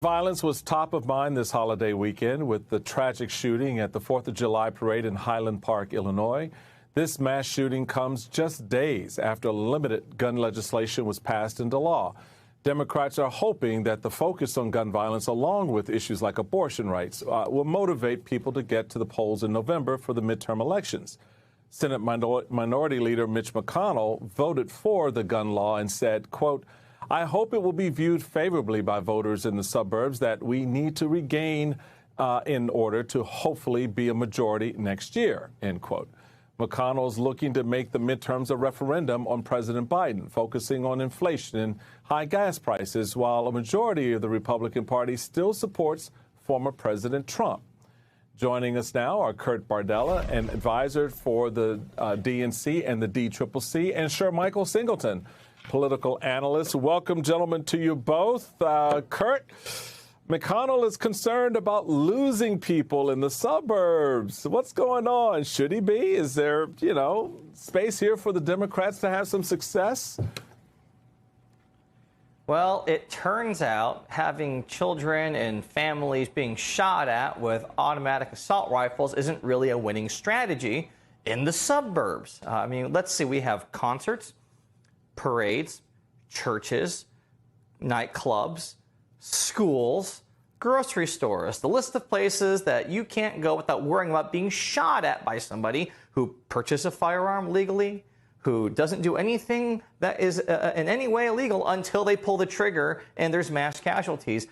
Violence was top of mind this holiday weekend with the tragic shooting at the 4th of July parade in Highland Park, Illinois. This mass shooting comes just days after limited gun legislation was passed into law. Democrats are hoping that the focus on gun violence, along with issues like abortion rights, will motivate people to get to the polls in November for the midterm elections. Senate Minority Leader Mitch McConnell voted for the gun law and said, quote, "I hope it will be viewed favorably by voters in the suburbs that we need to regain in order to hopefully be a majority next year," end quote. McConnell's looking to make the midterms a referendum on President Biden, focusing on inflation and high gas prices, while a majority of the Republican Party still supports former President Trump. Joining us now are Kurt Bardella, an advisor for the DNC and the DCCC, and Shermichael Singleton, political analyst. Welcome, gentlemen, to you both. Kurt, McConnell is concerned about losing people in the suburbs. What's going on? Should he be? Is there, space here for the Democrats to have some success? Well, it turns out having children and families being shot at with automatic assault rifles isn't really a winning strategy in the suburbs. Let's see, we have concerts, parades, churches, nightclubs, schools, grocery stores, the list of places that you can't go without worrying about being shot at by somebody who purchased a firearm legally, who doesn't do anything that is in any way illegal until they pull the trigger and there's mass casualties.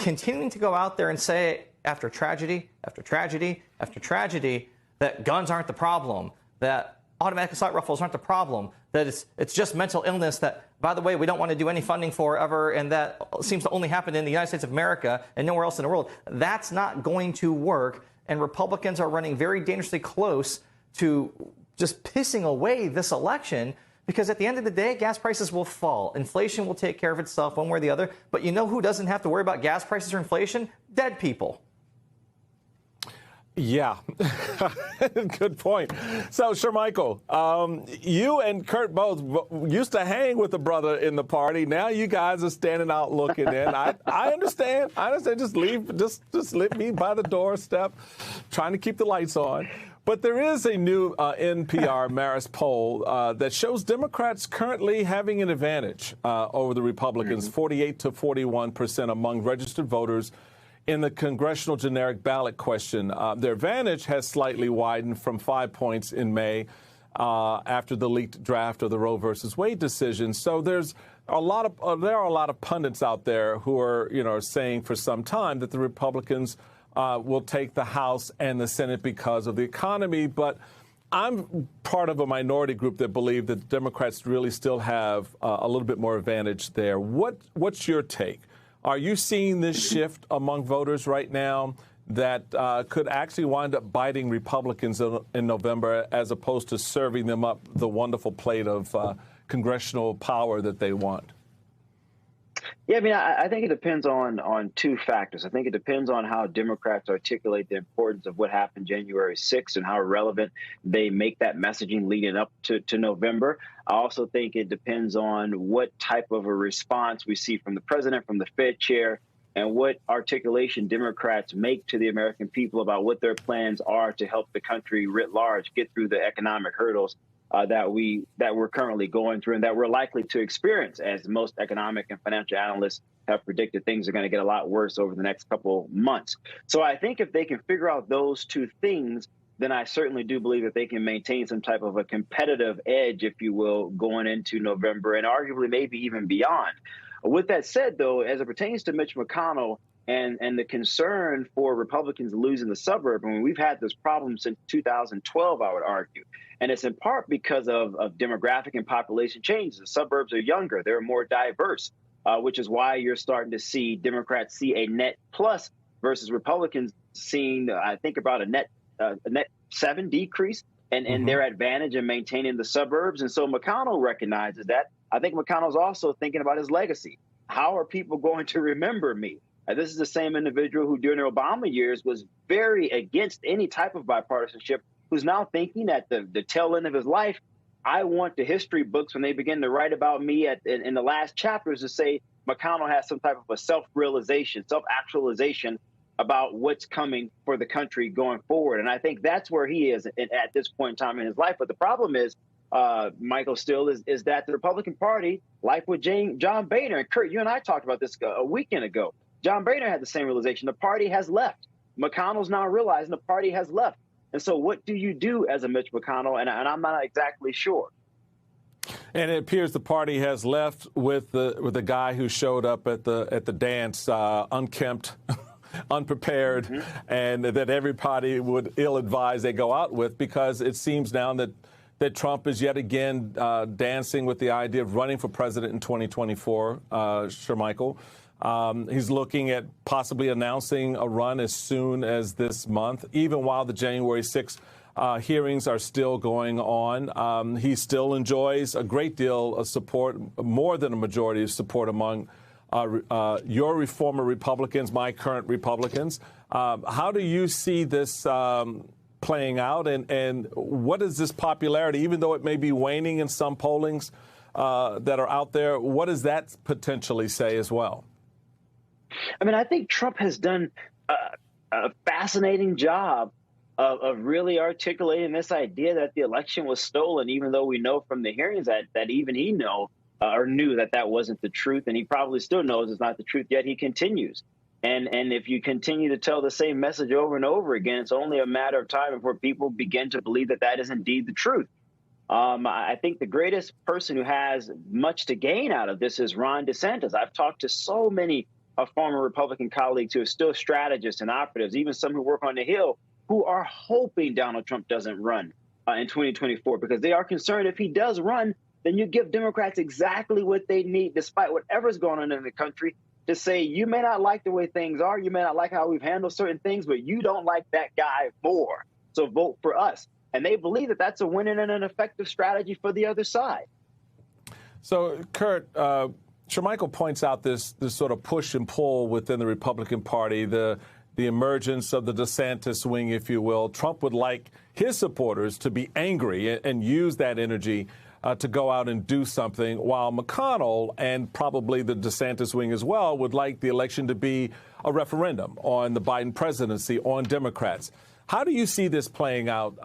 Continuing to go out there and say after tragedy, after tragedy, after tragedy, that guns aren't the problem, that automatic assault rifles aren't the problem, that it's just mental illness that, by the way, we don't want to do any funding for ever, and that seems to only happen in the United States of America and nowhere else in the world. That's not going to work, and Republicans are running very dangerously close to just pissing away this election, because at the end of the day, gas prices will fall. Inflation will take care of itself one way or the other. But you know who doesn't have to worry about gas prices or inflation? Dead people. Yeah, good point. So, Shermichael, you and Kurt both used to hang with the brother in the party. Now you guys are standing out looking in. I understand. Just leave. Just let me by the doorstep, trying to keep the lights on. But there is a new NPR Marist poll that shows Democrats currently having an advantage over the Republicans, 48 to 41% among registered voters in the congressional generic ballot question. Their advantage has slightly widened from 5 points in May after the leaked draft of the Roe versus Wade decision. So there are a lot of pundits out there who are saying for some time that the Republicans will take the House and the Senate because of the economy. But I'm part of a minority group that believe that Democrats really still have a little bit more advantage there. What's your take? Are you seeing this shift among voters right now that could actually wind up biting Republicans in November as opposed to serving them up the wonderful plate of congressional power that they want? Yeah, I think it depends on two factors. I think it depends on how Democrats articulate the importance of what happened January 6th and how relevant they make that messaging leading up to November. I also think it depends on what type of a response we see from the president, from the Fed chair, and what articulation Democrats make to the American people about what their plans are to help the country writ large get through the economic hurdles that we're currently going through and that we're likely to experience, as most economic and financial analysts have predicted things are going to get a lot worse over the next couple months. So I think if they can figure out those two things, then I certainly do believe that they can maintain some type of a competitive edge, if you will, going into November and arguably maybe even beyond. With that said, though, as it pertains to Mitch McConnell and the concern for Republicans losing the suburb, we've had this problem since 2012, I would argue. And it's in part because of demographic and population changes. The suburbs are younger. They're more diverse, which is why you're starting to see Democrats see a net plus versus Republicans seeing, I think, about a net 7 decrease and their advantage in maintaining the suburbs. And so McConnell recognizes that. I think McConnell's also thinking about his legacy. How are people going to remember me? This is the same individual who during the Obama years was very against any type of bipartisanship, who's now thinking at the tail end of his life, I want the history books when they begin to write about me in the last chapters to say McConnell has some type of a self-realization, self-actualization about what's coming for the country going forward. And I think that's where he is at this point in time in his life. But the problem is, Michael, still is that the Republican Party, like with John Boehner, and Kurt, you and I talked about this a weekend ago. John Boehner had the same realization. The party has left. McConnell's now realizing the party has left. And so what do you do as a Mitch McConnell? And I'm not exactly sure. And it appears the party has left with the guy who showed up at the dance, unkempt, unprepared, and that everybody would ill-advise they go out with, because it seems now that Trump is yet again dancing with the idea of running for president in 2024, Shermichael. He's looking at possibly announcing a run as soon as this month, even while the January 6th hearings are still going on. He still enjoys a great deal of support, more than a majority of support among your former Republicans, my current Republicans. How do you see this playing out, and what is this popularity, even though it may be waning in some pollings that are out there, what does that potentially say as well? I mean, I think Trump has done a fascinating job of really articulating this idea that the election was stolen, even though we know from the hearings that even he knew that wasn't the truth, and he probably still knows it's not the truth, yet he continues. And if you continue to tell the same message over and over again, it's only a matter of time before people begin to believe that is indeed the truth. I think the greatest person who has much to gain out of this is Ron DeSantis. I've talked to so many former Republican colleagues who are still strategists and operatives, even some who work on the Hill, who are hoping Donald Trump doesn't run in 2024, because they are concerned if he does run, then you give Democrats exactly what they need, despite whatever's going on in the country, to say, you may not like the way things are, you may not like how we've handled certain things, but you don't like that guy more, so vote for us. And they believe that that's a winning and an effective strategy for the other side. So, Kurt, Shermichael points out this sort of push and pull within the Republican Party, the emergence of the DeSantis wing, if you will. Trump would like his supporters to be angry and use that energy to go out and do something, while McConnell and probably the DeSantis wing as well would like the election to be a referendum on the Biden presidency, on Democrats. How do you see this playing out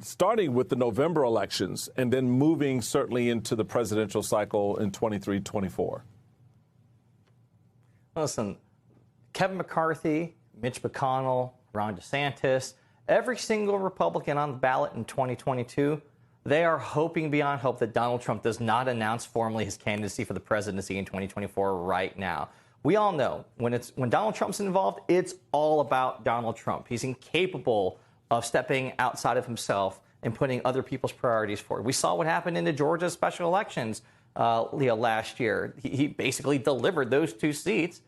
starting with the November elections and then moving certainly into the presidential cycle in 23-24? Listen, Kevin McCarthy, Mitch McConnell, Ron DeSantis, every single Republican on the ballot in 2022, they are hoping beyond hope that Donald Trump does not announce formally his candidacy for the presidency in 2024 right now. We all know when Donald Trump's involved, it's all about Donald Trump. He's incapable of stepping outside of himself and putting other people's priorities forward. We saw what happened in the Georgia special elections last year. He basically delivered those 2 seats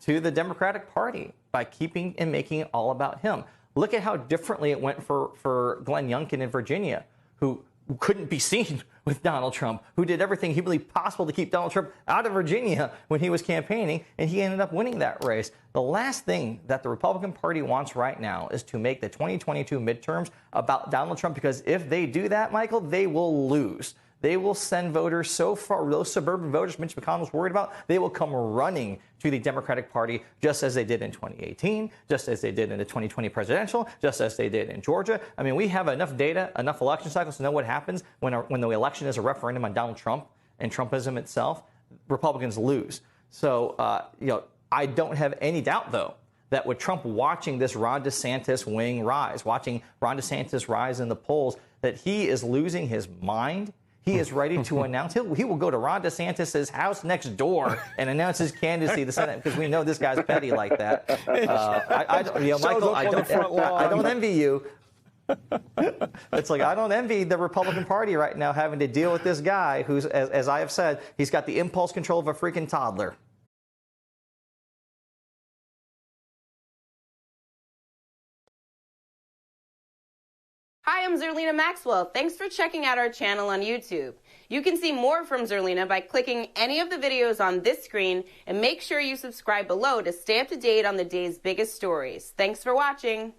to the Democratic Party by keeping and making it all about him. Look at how differently it went for Glenn Youngkin in Virginia, who couldn't be seen with Donald Trump, who did everything humanly possible to keep Donald Trump out of Virginia when he was campaigning, and he ended up winning that race. The last thing that the Republican Party wants right now is to make the 2022 midterms about Donald Trump, because if they do that, Michael, they will lose. They will send voters so far, those suburban voters Mitch McConnell's worried about, they will come running to the Democratic Party, just as they did in 2018, just as they did in the 2020 presidential, just as they did in Georgia. I mean, we have enough data, enough election cycles to know what happens when the election is a referendum on Donald Trump and Trumpism itself. Republicans lose. So, I don't have any doubt, though, that with Trump watching this Ron DeSantis wing rise, watching Ron DeSantis rise in the polls, that he is losing his mind. He is ready to announce. He will go to Ron DeSantis' house next door and announce his candidacy to the Senate, because we know this guy's petty like that. Michael, I don't envy you. It's like, I don't envy the Republican Party right now having to deal with this guy who's, as I have said, he's got the impulse control of a freaking toddler. Hi, I'm Zerlina Maxwell. Thanks for checking out our channel on YouTube. You can see more from Zerlina by clicking any of the videos on this screen, and make sure you subscribe below to stay up to date on the day's biggest stories. Thanks for watching.